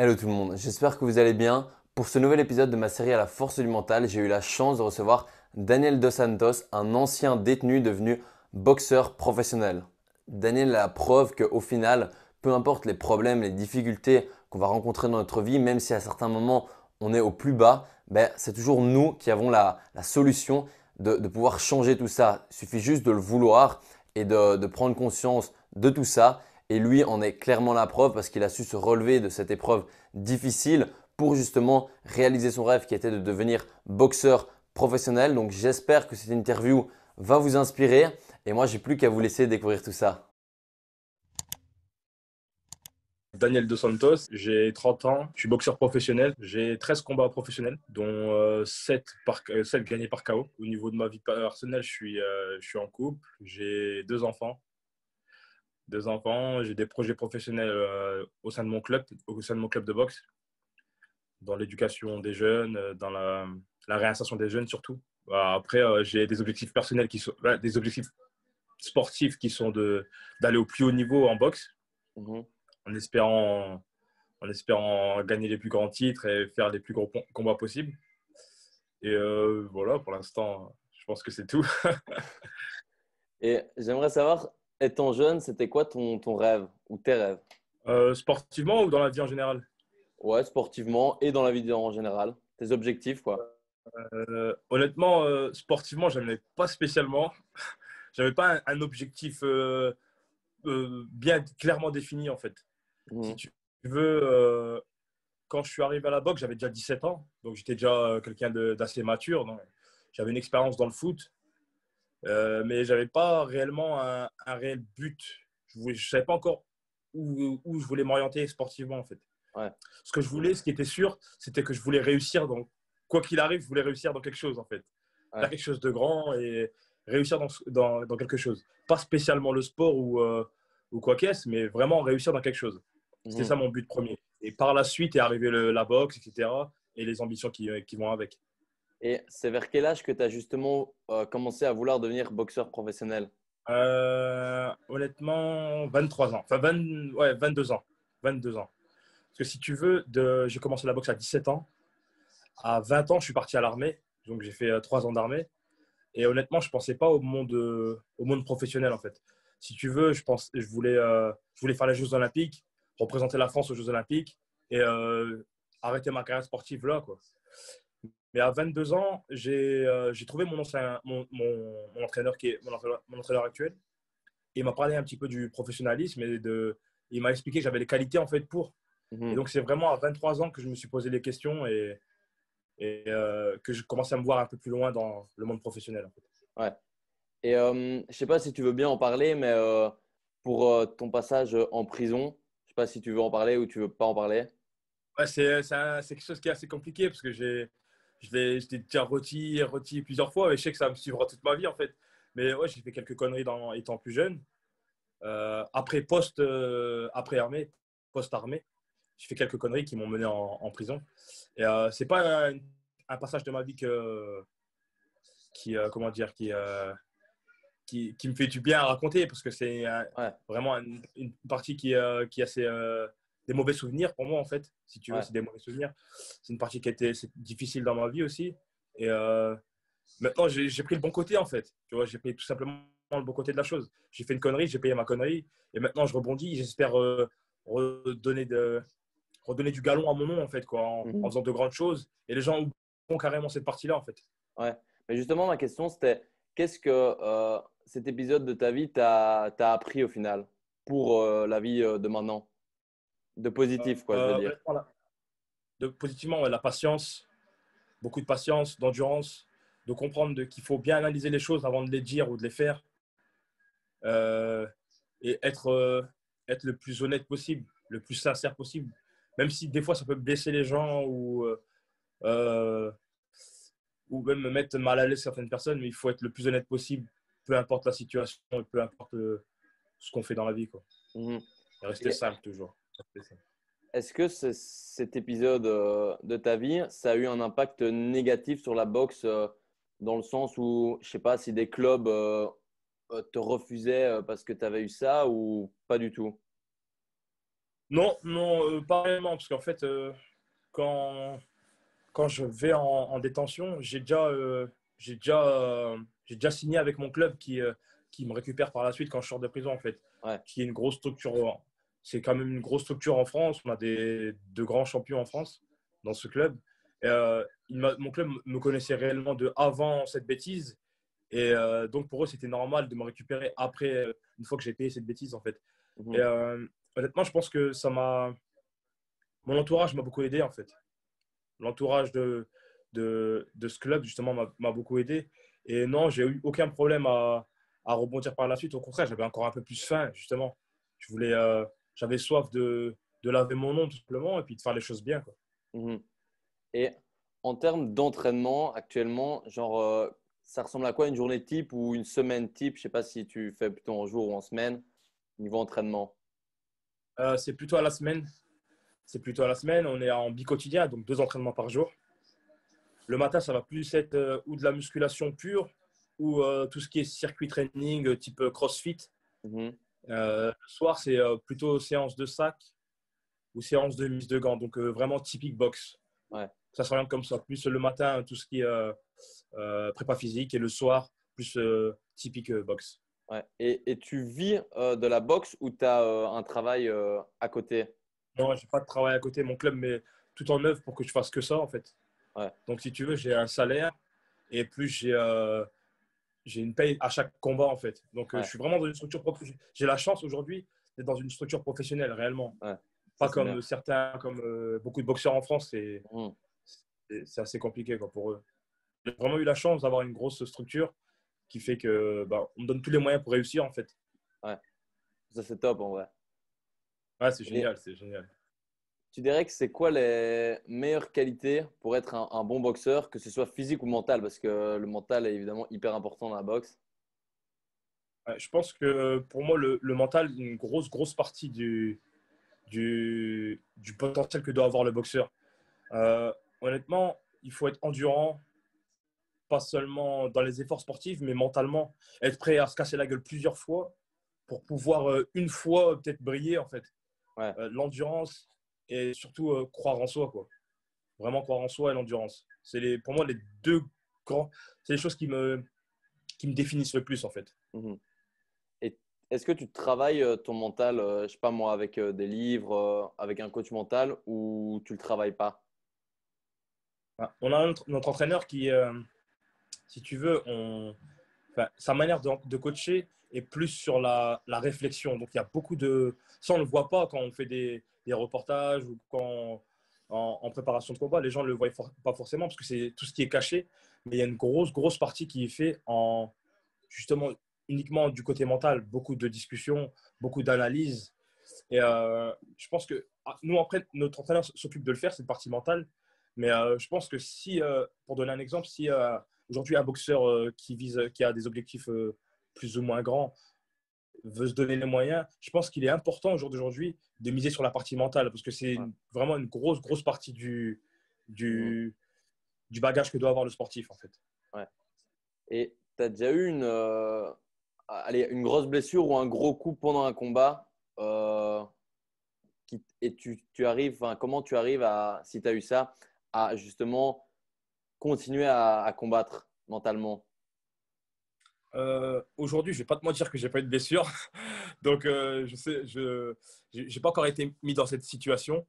Hello tout le monde, j'espère que vous allez bien. Pour ce nouvel épisode de ma série à la force du mental, j'ai eu la chance de recevoir Daniel Dos Santos, un ancien détenu devenu boxeur professionnel. Daniel a la preuve qu'au final, peu importe les problèmes, les difficultés qu'on va rencontrer dans notre vie, même si à certains moments on est au plus bas, c'est toujours nous qui avons la solution de pouvoir changer tout ça. Il suffit juste de le vouloir et de prendre conscience de tout ça. Et lui en est clairement la preuve parce qu'il a su se relever de cette épreuve difficile pour justement réaliser son rêve qui était de devenir boxeur professionnel. Donc j'espère que cette interview va vous inspirer et moi j'ai plus qu'à vous laisser découvrir tout ça. Daniel Dos Santos, j'ai 30 ans, je suis boxeur professionnel, j'ai 13 combats professionnels, dont 7 gagnés par KO. Au niveau de ma vie personnelle, je suis en couple, j'ai deux enfants, j'ai des projets professionnels au sein de mon club de boxe, dans l'éducation des jeunes, dans la réinsertion des jeunes surtout. Après, j'ai des objectifs personnels des objectifs sportifs qui sont d'aller au plus haut niveau en boxe, Mhm. en espérant en espérant gagner les plus grands titres et faire les plus gros combats possibles. Et voilà, pour l'instant, je pense que c'est tout. Et j'aimerais savoir, étant jeune, c'était quoi ton rêve ou tes rêves? Sportivement ou dans la vie en général? Ouais, sportivement et dans la vie en général. Tes objectifs quoi. Honnêtement, sportivement, je n'avais pas spécialement. J'avais pas un objectif bien clairement défini, en fait. Si Mhm. tu veux, quand je suis arrivé à la boxe, j'avais déjà 17 ans. Donc, j'étais déjà quelqu'un d'assez mature. Donc, j'avais une expérience dans le foot. Mais je n'avais pas réellement un réel but. Je ne savais pas encore où je voulais m'orienter sportivement, en fait. Ouais. Ce que je voulais, ce qui était sûr, c'était que je voulais réussir. Donc, quoi qu'il arrive, je voulais réussir dans quelque chose, en fait. Faire Ouais. quelque chose de grand et réussir dans quelque chose. Pas spécialement le sport ou quoi qu'est-ce, mais vraiment réussir dans quelque chose. C'était Mhm. ça mon but premier. Et par la suite est arrivé la boxe, etc. Et les ambitions qui vont avec. Et c'est vers quel âge que tu as justement commencé à vouloir devenir boxeur professionnel? Honnêtement, 23 ans. Enfin, 20, ouais, 22 ans. 22 ans. Parce que si tu veux, j'ai commencé la boxe à 17 ans. À 20 ans, je suis parti à l'armée. Donc, j'ai fait 3 ans d'armée. Et honnêtement, je ne pensais pas au monde professionnel, en fait. Si tu veux, je voulais faire les Jeux Olympiques, représenter la France aux Jeux Olympiques et arrêter ma carrière sportive là, quoi. Mais à 22 ans, j'ai trouvé mon entraîneur, mon entraîneur actuel. Il m'a parlé un petit peu du professionnalisme il m'a expliqué que j'avais les qualités en fait pour. Et Mhm. donc, c'est vraiment à 23 ans que je me suis posé les questions et que je commençais à me voir un peu plus loin dans le monde professionnel, en fait. Ouais. Et je sais pas si tu veux bien en parler, mais pour ton passage en prison, je sais pas si tu veux en parler ou tu veux pas en parler. Ouais, c'est quelque chose qui est assez compliqué parce que je l'ai déjà rôti plusieurs fois et je sais que ça me suivra toute ma vie en fait. Mais ouais, j'ai fait quelques conneries étant plus jeune. Après armée, post-armée, j'ai fait quelques conneries qui m'ont mené en prison. Et c'est pas un passage de ma vie comment dire, qui me fait du bien à raconter parce que c'est Ouais, vraiment une partie qui a des mauvais souvenirs pour moi en fait. Si tu veux, ouais. c'est des mauvais souvenirs. C'est une partie qui a été difficile dans ma vie aussi. Et maintenant, j'ai pris le bon côté en fait. Tu vois, j'ai pris tout simplement le bon côté de la chose. J'ai fait une connerie, j'ai payé ma connerie. Et maintenant, je rebondis. J'espère redonner, redonner du galon à mon nom en fait, quoi, en Mhm. faisant de grandes choses. Et les gens oublient carrément cette partie-là en fait. Ouais. Mais justement, ma question, c'était qu'est-ce que cet épisode de ta vie t'a appris au final pour la vie de maintenant? De positif, quoi, je veux dire. Honnêtement, positivement, ouais, la patience, beaucoup de patience, d'endurance, de comprendre qu'il faut bien analyser les choses avant de les dire ou de les faire euh, et être le plus honnête possible, le plus sincère possible. Même si des fois ça peut blesser les gens euh, ou même me mettre mal à l'aise certaines personnes, mais il faut être le plus honnête possible, peu importe la situation, peu importe ce qu'on fait dans la vie, quoi. Mhm. Et rester Et simple toujours. Rester simple. est-ce que cet épisode de ta vie, ça a eu un impact négatif sur la boxe dans le sens où, je sais pas, si des clubs te refusaient parce que tu avais eu ça ou pas du tout? Non, non, pas vraiment, parce qu'en fait, quand, quand je vais en détention, j'ai déjà signé avec mon club qui me récupère par la suite quand je sors de prison, en fait. Ouais. Qui est une grosse structure. C'est quand même une grosse structure en France. On a de grands champions en France dans ce club. Et, mon club me connaissait réellement de avant cette bêtise. Et donc, pour eux, c'était normal de me récupérer après, une fois que j'ai payé cette bêtise, en fait. Et Mhm. honnêtement, je pense que mon entourage m'a beaucoup aidé, en fait. L'entourage de ce club, justement, m'a beaucoup aidé. Et non, j'ai eu aucun problème à rebondir par la suite. Au contraire, j'avais encore un peu plus faim, justement. J'avais soif de laver mon nom, tout simplement, et puis de faire les choses bien, quoi. Mhm. Et en termes d'entraînement, actuellement, genre, ça ressemble à quoi une journée type ou une semaine type? Je sais pas si tu fais plutôt en jour ou en semaine, niveau entraînement. C'est plutôt à la semaine. C'est plutôt à la semaine. On est en bi-quotidien, donc 2 entraînements par jour. Le matin, ça va plus être ou de la musculation pure ou tout ce qui est circuit training type CrossFit. Mhm. Le soir, c'est plutôt séance de sac ou séance de mise de gants. Donc vraiment typique boxe. Ouais, Ça s'oriente comme ça. Plus le matin, tout ce qui est prépa physique et le soir, plus typique boxe. ouais. Et tu vis de la boxe ou tu as un travail à côté? Non, j'ai pas de travail à côté. Mon club met tout en œuvre pour que je fasse que ça, en fait. Ouais, Donc, si tu veux, j'ai un salaire et plus j'ai une paye à chaque combat, en fait. Donc, je ouais, suis vraiment dans une structure professionnelle. J'ai la chance aujourd'hui d'être dans une structure professionnelle, réellement. ouais. Ça, Pas c'est comme bien. certains, comme beaucoup de boxeurs en France, Mhm. c'est assez compliqué quoi, pour eux. J'ai vraiment eu la chance d'avoir une grosse structure qui fait que bah, on me donne tous les moyens pour réussir, en fait. Ouais, ça, c'est top en vrai. Ouais, c'est Et génial, c'est génial. tu dirais que c'est quoi les meilleures qualités pour être un bon boxeur, que ce soit physique ou mental? Parce que le mental est évidemment hyper important dans la boxe. Ouais, je pense que pour moi, le mental est une grosse partie du potentiel que doit avoir le boxeur. Honnêtement, il faut être endurant, pas seulement dans les efforts sportifs, mais mentalement. Être prêt à se casser la gueule plusieurs fois pour pouvoir une fois peut-être briller, en fait. Ouais. L'endurance et surtout croire en soi, quoi. Vraiment croire en soi et l'endurance. Pour moi les deux grands, c'est les choses qui me définissent le plus, en fait. Mhm. Et est-ce que tu travailles ton mental, je sais pas moi, avec des livres, avec un coach mental ou tu le travailles pas? On a notre entraîneur qui, si tu veux, enfin, sa manière de coacher est plus sur la réflexion. Donc, il y a beaucoup de. Ça, on ne le voit pas quand on fait des reportages ou quand en préparation de combat. Les gens ne le voient pas forcément parce que c'est tout ce qui est caché. Mais il y a une grosse partie qui est faite justement uniquement du côté mental. Beaucoup de discussions, beaucoup d'analyses. Et je pense que nous, après, notre entraîneur s'occupe de le faire, cette partie mentale. Mais je pense que si, pour donner un exemple, si aujourd'hui un boxeur qui a des objectifs plus ou moins grands veut se donner les moyens, je pense qu'il est important au jour d'aujourd'hui de miser sur la partie mentale parce que c'est Ouais. vraiment une grosse partie Mhm. du, du bagage que doit avoir le sportif, en fait. Ouais. Et tu as déjà eu allez, une grosse blessure ou un gros coup pendant un combat et tu arrives, enfin, comment tu arrives à, si tu as eu ça, à justement continuer à combattre mentalement? Aujourd'hui, je vais pas te mentir que j'ai pas eu de blessure, donc j'ai pas encore été mis dans cette situation,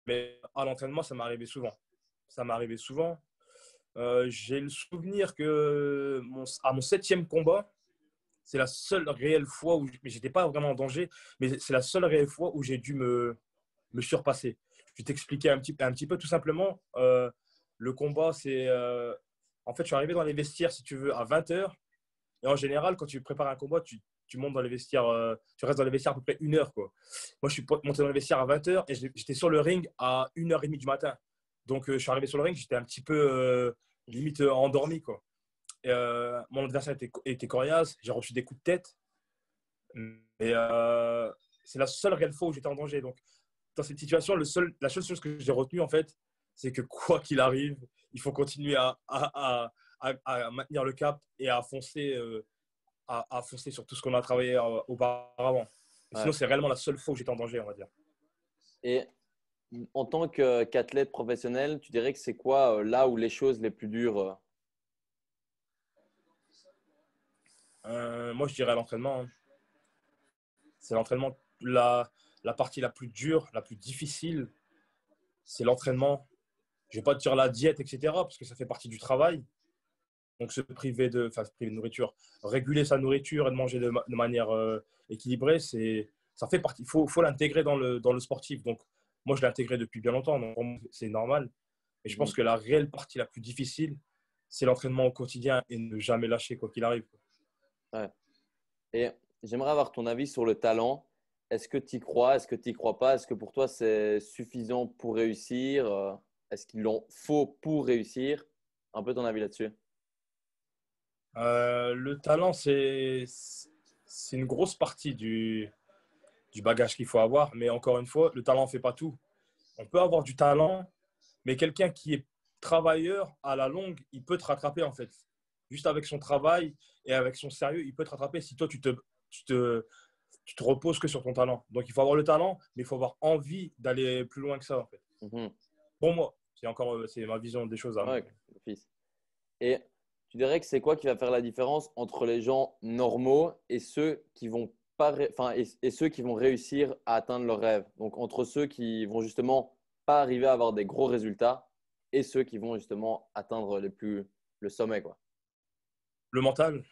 mais à l'entraînement, ça m'est arrivé souvent. Ça m'est arrivé souvent. J'ai le souvenir que à mon 7e combat, c'est la seule réelle fois où, mais j'étais pas vraiment en danger, mais c'est la seule réelle fois où j'ai dû me surpasser. Je vais t'expliquer un petit peu tout simplement. Le combat, en fait, je suis arrivé dans les vestiaires, si tu veux, à 20h. Et en général, quand tu prépares un combat, tu montes dans les vestiaires, tu restes dans les vestiaires à peu près 1 heure, quoi. Moi, je suis monté dans les vestiaires à 20h et j'étais sur le ring à 1h30 du matin. Donc, je suis arrivé sur le ring, j'étais un petit peu limite endormi, quoi. Et, mon adversaire était coriace, j'ai reçu des coups de tête. Et c'est la seule réelle fois où j'étais en danger. Donc, dans cette situation, la seule chose que j'ai retenue, en fait, c'est que quoi qu'il arrive, il faut continuer à maintenir le cap et à foncer sur tout ce qu'on a travaillé auparavant. Sinon, Ouais. c'est réellement la seule fois où j'étais en danger, on va dire. Et en tant qu'athlète professionnel, tu dirais que c'est quoi là où les choses les plus dures Moi, je dirais l'entraînement, hein. C'est l'entraînement, la partie la plus dure, la plus difficile, c'est l'entraînement. Je ne vais pas te dire la diète, etc., parce que ça fait partie du travail. Donc, se priver de nourriture, réguler sa nourriture et de manger de manière équilibrée, ça fait partie. Il faut l'intégrer dans le sportif. Donc, moi, je l'ai intégré depuis bien longtemps. Donc, pour moi, c'est normal. Et je pense Mhm. que la réelle partie la plus difficile, c'est l'entraînement au quotidien et ne jamais lâcher quoi qu'il arrive. Ouais. Et j'aimerais avoir ton avis sur le talent. Est-ce que tu y crois? Est-ce que tu y crois pas? Est-ce que pour toi, c'est suffisant pour réussir? Est-ce qu'il en faut pour réussir? Un peu ton avis là-dessus. Le talent, c'est une grosse partie du bagage qu'il faut avoir. Mais encore une fois, le talent ne fait pas tout. On peut avoir du talent, mais quelqu'un qui est travailleur, à la longue, il peut te rattraper en fait. Juste avec son travail et avec son sérieux, il peut te rattraper si toi, tu te, tu te reposes que sur ton talent. Donc, il faut avoir le talent, mais il faut avoir envie d'aller plus loin que ça en fait. Mhm. Pour moi, c'est ma vision des choses à moi. Ouais, fils. Et tu dirais que c'est quoi qui va faire la différence entre les gens normaux et ceux qui vont pas, et ceux qui vont réussir à atteindre leurs rêves. Donc entre ceux qui vont justement pas arriver à avoir des gros résultats et ceux qui vont justement atteindre le sommet, quoi. Le mental,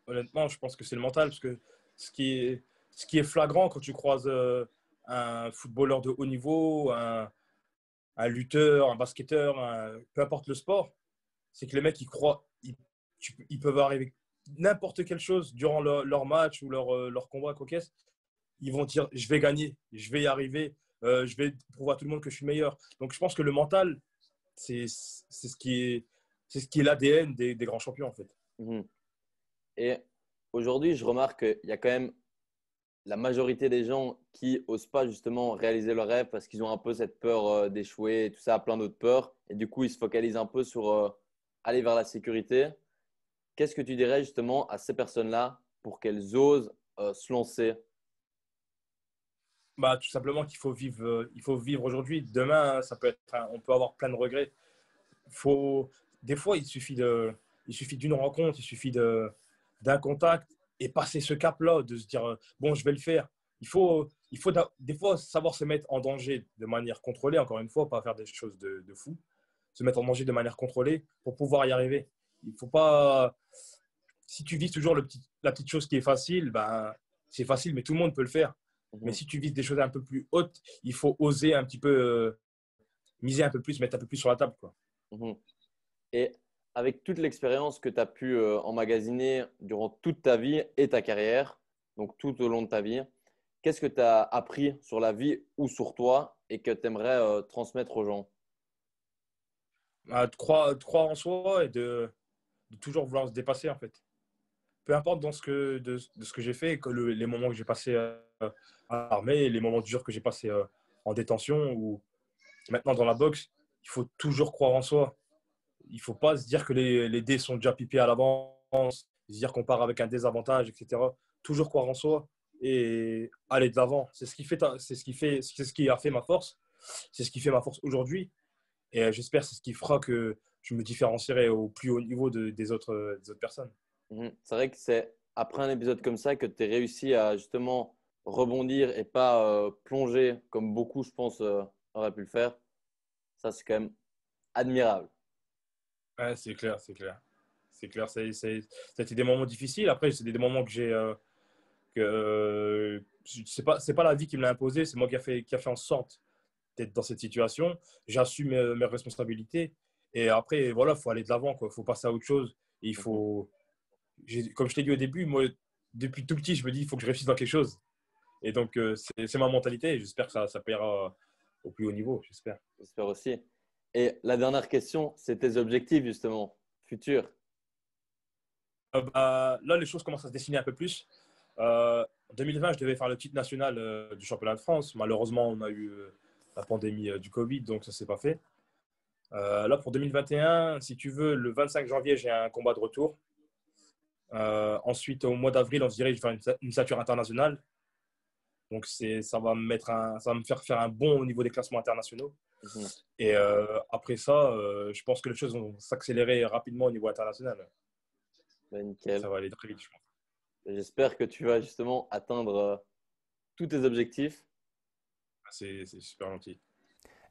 honnêtement, je pense que c'est le mental, parce que ce qui est, ce qui est flagrant quand tu croises un footballeur de haut niveau, un lutteur, un basketteur, peu importe le sport, c'est que les mecs, ils croient, ils peuvent arriver n'importe quelle chose durant leur match ou leur combat cocasse. Ils vont dire, je vais gagner, je vais y arriver, je vais prouver à tout le monde que je suis meilleur. Donc, je pense que le mental, c'est ce qui est l'ADN des grands champions, en fait. Mhm. Et aujourd'hui, je remarque qu'il y a quand même la majorité des gens qui osent pas justement réaliser leurs rêves parce qu'ils ont un peu cette peur d'échouer et tout ça, plein d'autres peurs. Et du coup, ils se focalisent un peu sur aller vers la sécurité. Qu'est-ce que tu dirais justement à ces personnes-là pour qu'elles osent se lancer? Bah, tout simplement il faut vivre aujourd'hui. Demain, on peut avoir plein de regrets. Faut, des fois, il suffit d'une rencontre, il suffit d'un contact et passer ce cap-là, de se dire, bon, je vais le faire. Des fois savoir se mettre en danger de manière contrôlée, encore une fois, pas faire des choses de fou, se mettre en danger de manière contrôlée pour pouvoir y arriver. Il faut pas, si tu vises toujours la petite chose qui est facile, ben, c'est facile, mais tout le monde peut le faire. Mais Mhm, si tu vises des choses un peu plus hautes, il faut oser un petit peu miser un peu plus, mettre un peu plus sur la table, quoi. mhm. Et avec toute l'expérience que tu as pu emmagasiner durant toute ta vie et ta carrière, donc tout au long de ta vie, qu'est-ce que tu as appris sur la vie ou sur toi et que tu aimerais transmettre aux gens? De croire en soi et de toujours vouloir se dépasser, en fait. Peu importe de ce que j'ai fait, les moments que j'ai passés à l'armée, les moments durs que j'ai passés en détention ou maintenant dans la boxe, il faut toujours croire en soi. Il ne faut pas se dire que les dés sont déjà pipés à l'avance, se dire qu'on part avec un désavantage, etc. Toujours croire en soi et aller de l'avant. C'est ce qui a fait ma force. C'est ce qui fait ma force aujourd'hui. Et j'espère que c'est ce qui fera que je me différencierai au plus haut niveau des autres personnes. Mhm. C'est vrai que c'est après un épisode comme ça que tu as réussi à justement rebondir et pas plonger comme beaucoup, je pense, auraient pu le faire. Ça, c'est quand même admirable. Ouais, c'est clair, c'est clair. C'est clair, ça a été des moments difficiles. Après, c'est des moments que c'est pas la vie qui me l'a imposé, c'est moi qui a fait en sorte d'être dans cette situation. J'assume mes responsabilités. Et après, voilà, il faut aller de l'avant, quoi. Il faut passer à autre chose. Et Mhm. comme je t'ai dit au début, moi, depuis tout petit, je me dis, il faut que je réussisse dans quelque chose. Et donc, c'est ma mentalité. Et j'espère que ça paiera au plus haut niveau, j'espère. J'espère aussi. Et la dernière question, c'est tes objectifs justement, futurs. Là, les choses commencent à se dessiner un peu plus. En 2020, je devais faire le titre national du championnat de France. Malheureusement, on a eu la pandémie du Covid, donc ça ne s'est pas fait. Là, pour 2021, si tu veux, le 25 janvier, j'ai un combat de retour. Ensuite, au mois d'avril, on se dirige vers une stature internationale. Donc, ça va me faire faire un bond au niveau des classements internationaux. Mhm. Et après ça, je pense que les choses vont s'accélérer rapidement au niveau international. Bah, nickel. Ça va aller très vite, je pense. J'espère que tu vas justement atteindre tous tes objectifs. C'est super gentil.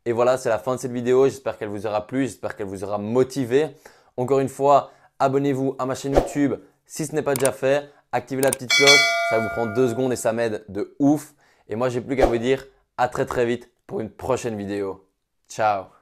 Et voilà, c'est la fin de cette vidéo. J'espère qu'elle vous aura plu, j'espère qu'elle vous aura motivé. Encore une fois, abonnez-vous à ma chaîne YouTube si ce n'est pas déjà fait. Activez la petite cloche, ça vous prend 2 secondes et ça m'aide de ouf. Et moi, j'ai plus qu'à vous dire à très très vite pour une prochaine vidéo. Ciao!